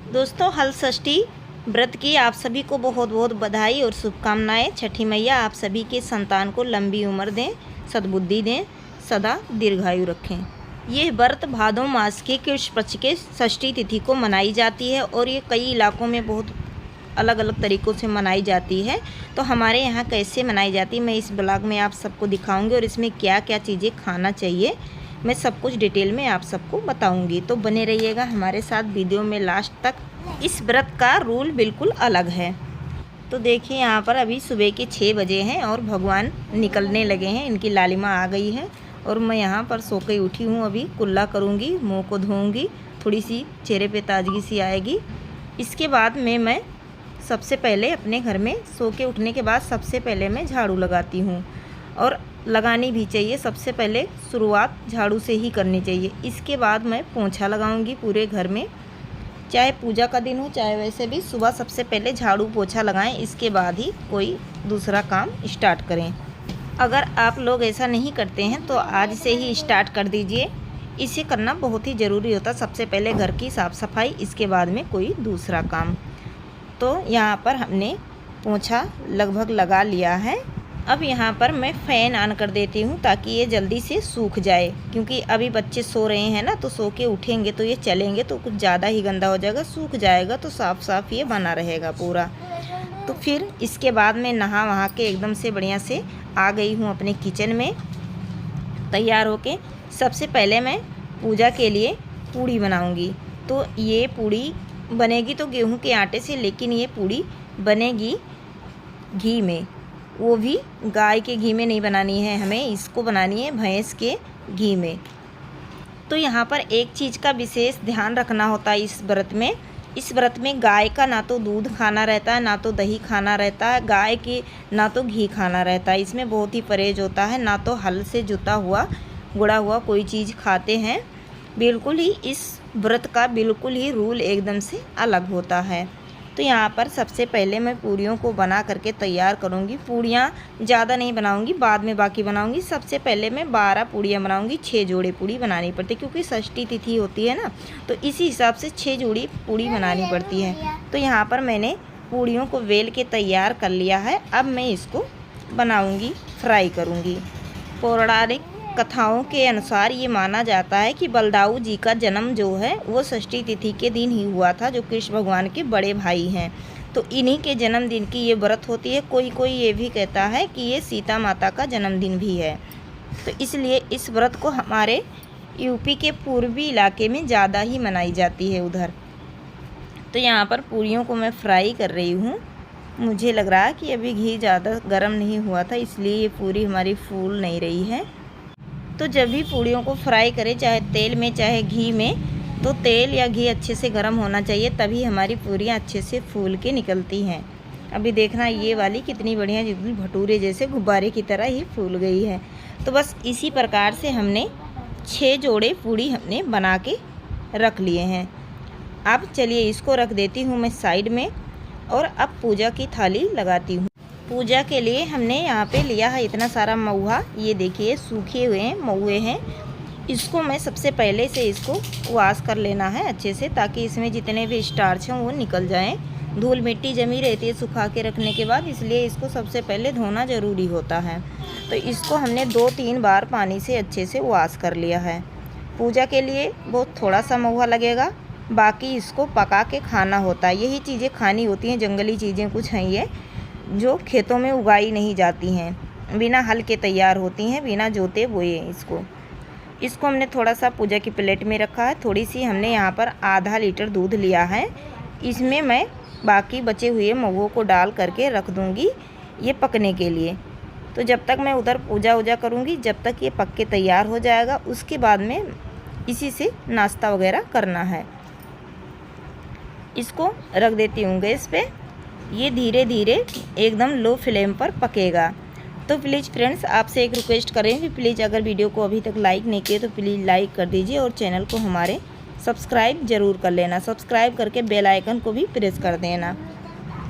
दोस्तों, हल षष्ठी व्रत की आप सभी को बहुत बहुत बधाई और शुभकामनाएं। छठी मैया आप सभी के संतान को लंबी उम्र दें, सद्बुद्धि दें, सदा दीर्घायु रखें। यह व्रत भादों मास के कृष्ण पक्ष के षष्ठी तिथि को मनाई जाती है और ये कई इलाकों में बहुत अलग अलग तरीक़ों से मनाई जाती है। तो हमारे यहाँ कैसे मनाई जाती है मैं इस ब्लॉग में आप सबको दिखाऊंगी और इसमें क्या क्या चीज़ें खाना चाहिए मैं सब कुछ डिटेल में आप सबको बताऊंगी। तो बने रहिएगा हमारे साथ वीडियो में लास्ट तक। इस व्रत का रूल बिल्कुल अलग है। तो देखिए यहाँ पर अभी सुबह के 6 बजे हैं और भगवान निकलने लगे हैं, इनकी लालिमा आ गई है और मैं यहाँ पर सो के उठी हूँ। अभी कुल्ला करूँगी, मुँह को धोऊँगी, थोड़ी सी चेहरे पे ताजगी सी आएगी। इसके बाद मैं सबसे पहले अपने घर में सो के उठने के बाद सबसे पहले मैं झाड़ू लगाती हूँ और लगानी भी चाहिए। सबसे पहले शुरुआत झाड़ू से ही करनी चाहिए। इसके बाद मैं पोंछा लगाऊंगी पूरे घर में, चाहे पूजा का दिन हो चाहे वैसे भी सुबह सबसे पहले झाड़ू पोछा लगाएं, इसके बाद ही कोई दूसरा काम स्टार्ट करें। अगर आप लोग ऐसा नहीं करते हैं तो आज से ही स्टार्ट कर दीजिए। इसे करना बहुत ही ज़रूरी होता। सबसे पहले घर की साफ़ सफाई, इसके बाद में कोई दूसरा काम। तो यहाँ पर हमने पोंछा लगभग लगा लिया है। अब यहाँ पर मैं फ़ैन ऑन कर देती हूँ ताकि ये जल्दी से सूख जाए, क्योंकि अभी बच्चे सो रहे हैं ना, तो सो के उठेंगे तो ये चलेंगे तो कुछ ज़्यादा ही गंदा हो जाएगा। सूख जाएगा तो साफ़ साफ़ ये बना रहेगा पूरा। तो फिर इसके बाद मैं नहा वहा के एकदम से बढ़िया से आ गई हूँ अपने किचन में तैयार होके। सबसे पहले मैं पूजा के लिए पूड़ी बनाऊँगी। तो ये पूड़ी बनेगी तो गेहूँ के आटे से, लेकिन ये पूड़ी बनेगी घी में, वो भी गाय के घी में नहीं बनानी है हमें, इसको बनानी है भैंस के घी में। तो यहाँ पर एक चीज़ का विशेष ध्यान रखना होता है इस व्रत में। इस व्रत में गाय का ना तो दूध खाना रहता है, ना तो दही खाना रहता है, गाय की ना तो घी खाना रहता है। इसमें बहुत ही परहेज होता है। ना तो हल से जुता हुआ गुड़ा हुआ कोई चीज़ खाते हैं। बिल्कुल ही इस व्रत का बिल्कुल ही रूल एकदम से अलग होता है। तो यहाँ पर सबसे पहले मैं पूड़ियों को बना करके तैयार करूँगी। पूड़ियाँ ज़्यादा नहीं बनाऊँगी, बाद में बाकी बनाऊँगी। सबसे पहले मैं 12 पूड़ियाँ बनाऊँगी। 6 जोड़े पूड़ी बनानी पड़ती है, क्योंकि षष्ठी तिथि होती है ना, तो इसी हिसाब से 6 जोड़ी पूड़ी बनानी पड़ती है। तो यहाँ पर मैंने पूड़ियों को वेल के तैयार कर लिया है। अब मैं इसको बनाऊँगी, फ्राई करूँगी। पौराणिक कथाओं के अनुसार ये माना जाता है कि बलदाऊ जी का जन्म जो है वो षष्ठी तिथि के दिन ही हुआ था, जो कृष्ण भगवान के बड़े भाई हैं। तो इन्हीं के जन्मदिन की ये व्रत होती है। कोई ये भी कहता है कि ये सीता माता का जन्मदिन भी है। तो इसलिए इस व्रत को हमारे यूपी के पूर्वी इलाके में ज़्यादा ही मनाई जाती है उधर। तो यहाँ पर पूरियों को मैं फ्राई कर रही हूँ। मुझे लग रहा है कि अभी घी ज़्यादा गर्म नहीं हुआ था, इसलिए ये पूरी हमारी फूल नहीं रही है। तो जब भी पूड़ियों को फ्राई करें, चाहे तेल में चाहे घी में, तो तेल या घी अच्छे से गर्म होना चाहिए, तभी हमारी पूड़ियाँ अच्छे से फूल के निकलती हैं। अभी देखना ये वाली कितनी बढ़िया, बिल्कुल भटूरे जैसे गुब्बारे की तरह ही फूल गई है। तो बस इसी प्रकार से हमने 6 जोड़े पूड़ी हमने बना के रख लिए हैं। अब चलिए इसको रख देती हूँ मैं साइड में और अब पूजा की थाली लगाती हूँ। पूजा के लिए हमने यहाँ पे लिया है इतना सारा महुआ। ये देखिए सूखे हुए हैं महुए हैं। इसको मैं सबसे पहले से इसको वॉश कर लेना है अच्छे से, ताकि इसमें जितने भी स्टार्च हैं वो निकल जाएं। धूल मिट्टी जमी रहती है सुखा के रखने के बाद, इसलिए इसको सबसे पहले धोना ज़रूरी होता है। तो इसको हमने 2-3 बार पानी से अच्छे से वॉश कर लिया है। पूजा के लिए बहुत थोड़ा सा महुआ लगेगा, बाकी इसको पका के खाना होता है। यही चीज़ें खानी होती हैं, जंगली चीज़ें कुछ हैं ये, जो खेतों में उगाई नहीं जाती हैं, बिना हल के तैयार होती हैं, बिना जोते बोए। इसको हमने थोड़ा सा पूजा की प्लेट में रखा है। थोड़ी सी हमने यहाँ पर आधा लीटर दूध लिया है। इसमें मैं बाकी बचे हुए महुओं को डाल करके रख दूँगी ये पकने के लिए। तो जब तक मैं उधर पूजा वूजा करूँगी, जब तक ये पक के तैयार हो जाएगा, उसके बाद में इसी से नाश्ता वगैरह करना है। इसको रख देती हूँ गैस पे। ये धीरे धीरे एकदम लो फ्लेम पर पकेगा। तो प्लीज़ फ्रेंड्स, आपसे एक रिक्वेस्ट करें कि प्लीज़ अगर वीडियो को अभी तक लाइक नहीं किए तो प्लीज़ लाइक कर दीजिए और चैनल को हमारे सब्सक्राइब ज़रूर कर लेना। सब्सक्राइब करके बेल आइकन को भी प्रेस कर देना।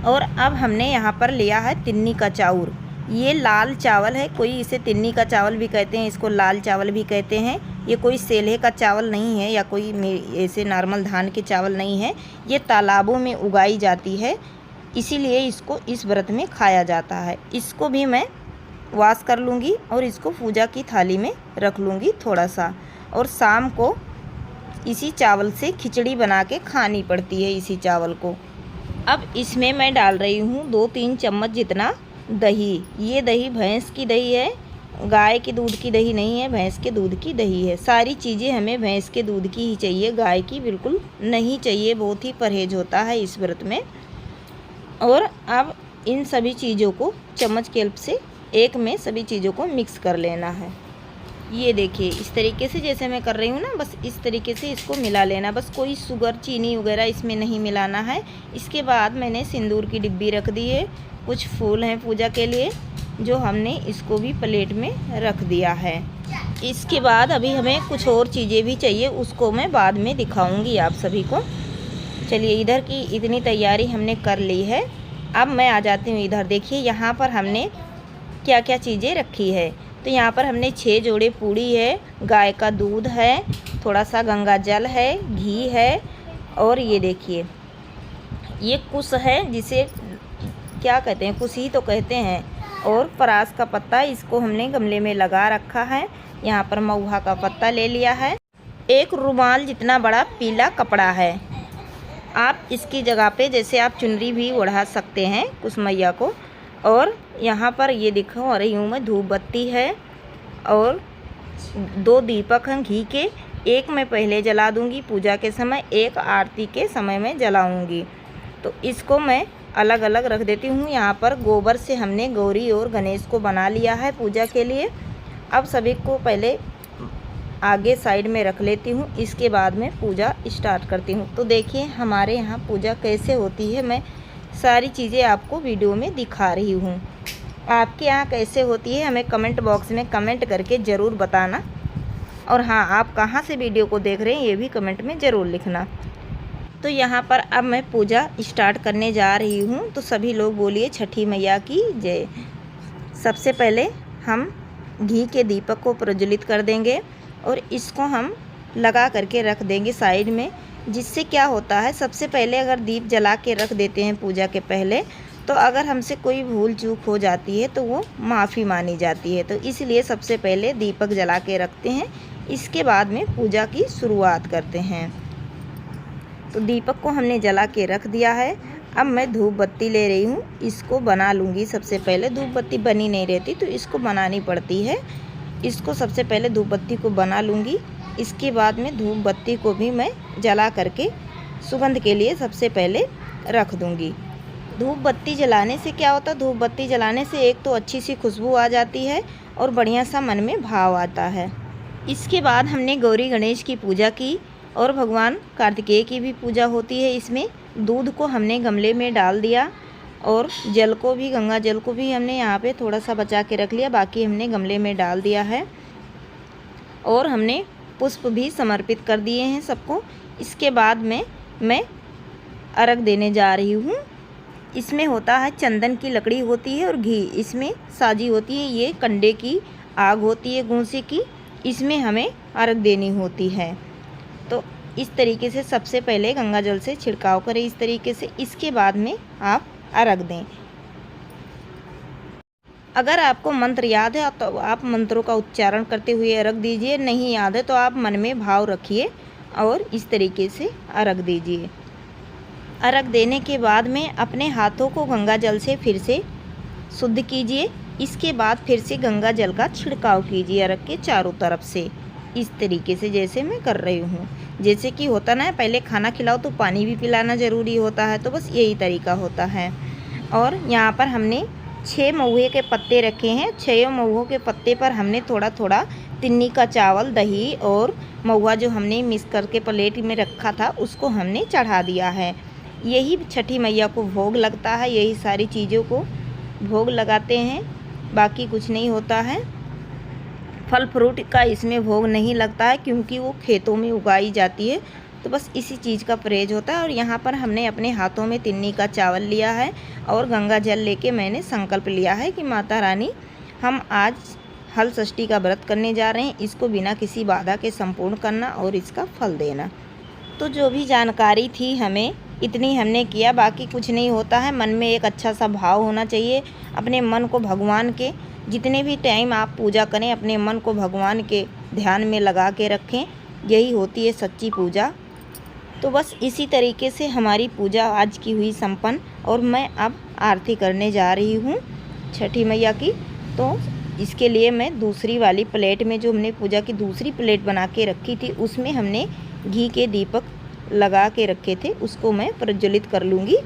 और अब हमने यहाँ पर लिया है तिन्नी का चाउर। ये लाल चावल है, कोई इसे तिन्नी का चावल भी कहते हैं, इसको लाल चावल भी कहते हैं। ये कोई सेल्हे का चावल नहीं है या कोई ऐसे नॉर्मल धान के चावल नहीं है। ये तालाबों में उगाई जाती है, इसीलिए इसको इस व्रत में खाया जाता है। इसको भी मैं वॉश कर लूँगी और इसको पूजा की थाली में रख लूँगी थोड़ा सा। और शाम को इसी चावल से खिचड़ी बना के खानी पड़ती है इसी चावल को। अब इसमें मैं डाल रही हूँ 2-3 चम्मच जितना दही। ये दही भैंस की दही है, गाय के दूध की दही नहीं है, भैंस के दूध की दही है। सारी चीज़ें हमें भैंस के दूध की ही चाहिए, गाय की बिल्कुल नहीं चाहिए, बहुत ही परहेज होता है इस व्रत में। और अब इन सभी चीज़ों को चम्मच के हेल्प से एक में सभी चीज़ों को मिक्स कर लेना है। ये देखिए इस तरीके से जैसे मैं कर रही हूँ ना, बस इस तरीके से इसको मिला लेना। बस कोई शुगर चीनी वगैरह इसमें नहीं मिलाना है। इसके बाद मैंने सिंदूर की डिब्बी रख दी है, कुछ फूल हैं पूजा के लिए जो हमने इसको भी प्लेट में रख दिया है। इसके बाद अभी हमें कुछ और चीज़ें भी चाहिए, उसको मैं बाद में दिखाऊंगी आप सभी को। चलिए इधर की इतनी तैयारी हमने कर ली है। अब मैं आ जाती हूँ इधर। देखिए यहाँ पर हमने क्या क्या चीज़ें रखी है। तो यहाँ पर हमने 6 जोड़े पूड़ी है, गाय का दूध है, थोड़ा सा गंगा जल है, घी है, और ये देखिए ये कुश है, जिसे क्या कहते हैं, कुश ही तो कहते हैं, और परास का पत्ता, इसको हमने गमले में लगा रखा है। यहाँ पर महुआ का पत्ता ले लिया है। एक रुमाल जितना बड़ा पीला कपड़ा है। आप इसकी जगह पे जैसे आप चुनरी भी ओढ़ा सकते हैं कुश मैया को। और यहाँ पर ये दिखा रही हूँ मैं, धूप बत्ती है और 2 दीपक हैं घी के। एक मैं पहले जला दूँगी पूजा के समय, एक आरती के समय में जलाऊँगी। तो इसको मैं अलग अलग रख देती हूँ। यहाँ पर गोबर से हमने गौरी और गणेश को बना लिया है पूजा के लिए। अब सभी को पहले आगे साइड में रख लेती हूँ, इसके बाद में पूजा स्टार्ट करती हूँ। तो देखिए हमारे यहाँ पूजा कैसे होती है, मैं सारी चीज़ें आपको वीडियो में दिखा रही हूँ। आपके यहाँ कैसे होती है हमें कमेंट बॉक्स में कमेंट करके ज़रूर बताना। और हाँ, आप कहाँ से वीडियो को देख रहे हैं ये भी कमेंट में ज़रूर लिखना। तो यहाँ पर अब मैं पूजा स्टार्ट करने जा रही हूँ। तो सभी लोग बोलिए छठी मैया की जय। सबसे पहले हम घी के दीपक को प्रज्वलित कर देंगे और इसको हम लगा करके रख देंगे साइड में। जिससे क्या होता है, सबसे पहले अगर दीप जला के रख देते हैं पूजा के पहले, तो अगर हमसे कोई भूल चूक हो जाती है तो वो माफ़ी मानी जाती है। तो इसलिए सबसे पहले दीपक जला के रखते हैं, इसके बाद में पूजा की शुरुआत करते हैं। तो दीपक को हमने जला के रख दिया है। अब मैं धूप बत्ती ले रही हूँ, इसको बना लूँगी। सबसे पहले धूप बत्ती बनी नहीं रहती तो इसको बनानी पड़ती है। इसको सबसे पहले धूप बत्ती को बना लूँगी, इसके बाद में धूप बत्ती को भी मैं जला करके सुगंध के लिए सबसे पहले रख दूँगी। धूप बत्ती जलाने से क्या होता है, धूप बत्ती जलाने से एक तो अच्छी सी खुशबू आ जाती है और बढ़िया सा मन में भाव आता है। इसके बाद हमने गौरी गणेश की पूजा की और भगवान कार्तिकेय की भी पूजा होती है। इसमें दूध को हमने गमले में डाल दिया और जल को भी, गंगा जल को भी हमने यहाँ पे थोड़ा सा बचा के रख लिया, बाकी हमने गमले में डाल दिया है। और हमने पुष्प भी समर्पित कर दिए हैं सबको। इसके बाद में मैं अर्घ देने जा रही हूँ। इसमें होता है चंदन की लकड़ी होती है और घी इसमें साजी होती है। ये कंडे की आग होती है गूंसे की, इसमें हमें अर्घ देनी होती है। तो इस तरीके से सबसे पहले गंगा जल से छिड़काव करें इस तरीके से, इसके बाद में आप अर्घ दें। अगर आपको मंत्र याद है तो आप मंत्रों का उच्चारण करते हुए अर्घ दीजिए, नहीं याद है तो आप मन में भाव रखिए और इस तरीके से अर्घ दीजिए। अर्घ देने के बाद में अपने हाथों को गंगा जल से फिर से शुद्ध कीजिए। इसके बाद फिर से गंगा जल का छिड़काव कीजिए अर्घ के चारों तरफ से, इस तरीके से जैसे मैं कर रही हूँ। जैसे कि होता ना है पहले खाना खिलाओ तो पानी भी पिलाना ज़रूरी होता है, तो बस यही तरीका होता है। और यहाँ पर हमने 6 महुए के पत्ते रखे हैं। 6 महुओं के पत्ते पर हमने थोड़ा थोड़ा तिन्नी का चावल, दही और महुआ जो हमने मिक्स करके प्लेट में रखा था उसको हमने चढ़ा दिया है। यही छठी मैया को भोग लगता है, यही सारी चीज़ों को भोग लगाते हैं, बाकी कुछ नहीं होता है। फल फ्रूट का इसमें भोग नहीं लगता है क्योंकि वो खेतों में उगाई जाती है, तो बस इसी चीज़ का परहेज होता है। और यहाँ पर हमने अपने हाथों में तिन्नी का चावल लिया है और गंगा जल लेके मैंने संकल्प लिया है कि माता रानी, हम आज हल षष्ठी का व्रत करने जा रहे हैं, इसको बिना किसी बाधा के संपूर्ण करना और इसका फल देना। तो जो भी जानकारी थी हमें इतनी हमने किया, बाकी कुछ नहीं होता है। मन में एक अच्छा सा भाव होना चाहिए, अपने मन को भगवान के, जितने भी टाइम आप पूजा करें अपने मन को भगवान के ध्यान में लगा के रखें, यही होती है सच्ची पूजा। तो बस इसी तरीके से हमारी पूजा आज की हुई संपन्न और मैं अब आरती करने जा रही हूँ छठी मैया की। तो इसके लिए मैं दूसरी वाली प्लेट में, जो हमने पूजा की दूसरी प्लेट बना के रखी थी, उसमें हमने घी के दीपक लगा के रखे थे, उसको मैं प्रज्वलित कर लूँगी।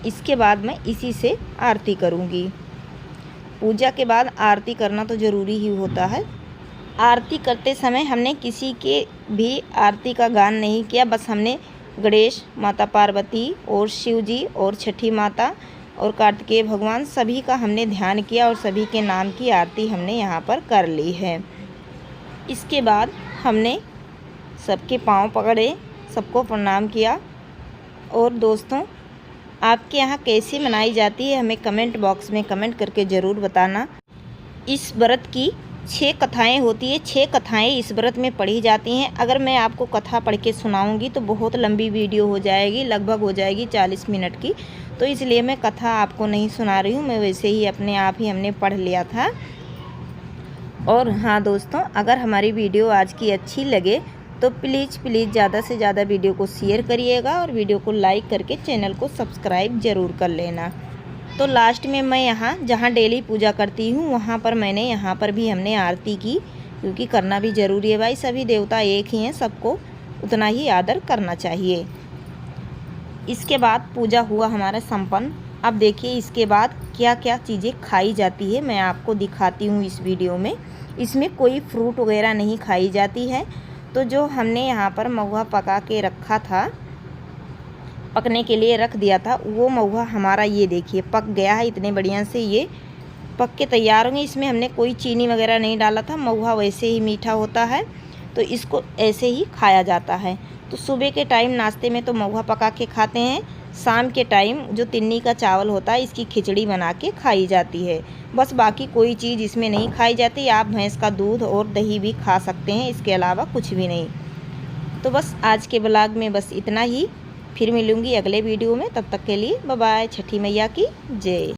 इसके बाद मैं इसी से आरती करूँगी। पूजा के बाद आरती करना तो ज़रूरी ही होता है। आरती करते समय हमने किसी के भी आरती का गान नहीं किया, बस हमने गणेश, माता पार्वती और शिव जी और छठी माता और कार्तिकेय भगवान सभी का हमने ध्यान किया और सभी के नाम की आरती हमने यहाँ पर कर ली है। इसके बाद हमने सबके पाँव पकड़े, सबको प्रणाम किया। और दोस्तों, आपके यहाँ कैसे मनाई जाती है हमें कमेंट बॉक्स में कमेंट करके ज़रूर बताना। इस व्रत की 6 कथाएं होती है, 6 कथाएं इस व्रत में पढ़ी जाती हैं। अगर मैं आपको कथा पढ़ के सुनाऊंगी तो बहुत लंबी वीडियो हो जाएगी, लगभग हो जाएगी 40 मिनट की। तो इसलिए मैं कथा आपको नहीं सुना रही हूँ, मैं वैसे ही अपने आप ही हमने पढ़ लिया था। और हाँ दोस्तों, अगर हमारी वीडियो आज की अच्छी लगे तो प्लीज़ ज़्यादा से ज़्यादा वीडियो को शेयर करिएगा और वीडियो को लाइक करके चैनल को सब्सक्राइब ज़रूर कर लेना। तो लास्ट में मैं यहाँ जहाँ डेली पूजा करती हूँ वहाँ पर मैंने यहाँ पर भी हमने आरती की, क्योंकि करना भी ज़रूरी है भाई, सभी देवता एक ही हैं, सबको उतना ही आदर करना चाहिए। इसके बाद पूजा हुआ हमारा संपन्न। अब देखिए इसके बाद क्या क्या चीज़ें खाई जाती है मैं आपको दिखाती हूँ इस वीडियो में। इसमें कोई फ्रूट वगैरह नहीं खाई जाती है। तो जो हमने यहाँ पर महुआ पका के रखा था, पकने के लिए रख दिया था, वो महुआ हमारा ये देखिए पक गया है, इतने बढ़िया से ये पक के तैयार होंगे। इसमें हमने कोई चीनी वगैरह नहीं डाला था, महुआ वैसे ही मीठा होता है, तो इसको ऐसे ही खाया जाता है। तो सुबह के टाइम नाश्ते में तो महुआ पका के खाते हैं, शाम के टाइम जो तिन्नी का चावल होता है इसकी खिचड़ी बना के खाई जाती है। बस बाकी कोई चीज़ इसमें नहीं खाई जाती। आप भैंस का दूध और दही भी खा सकते हैं, इसके अलावा कुछ भी नहीं। तो बस आज के ब्लॉग में बस इतना ही। फिर मिलूँगी अगले वीडियो में, तब तक के लिए बाय बाय। छठी मैया की जय।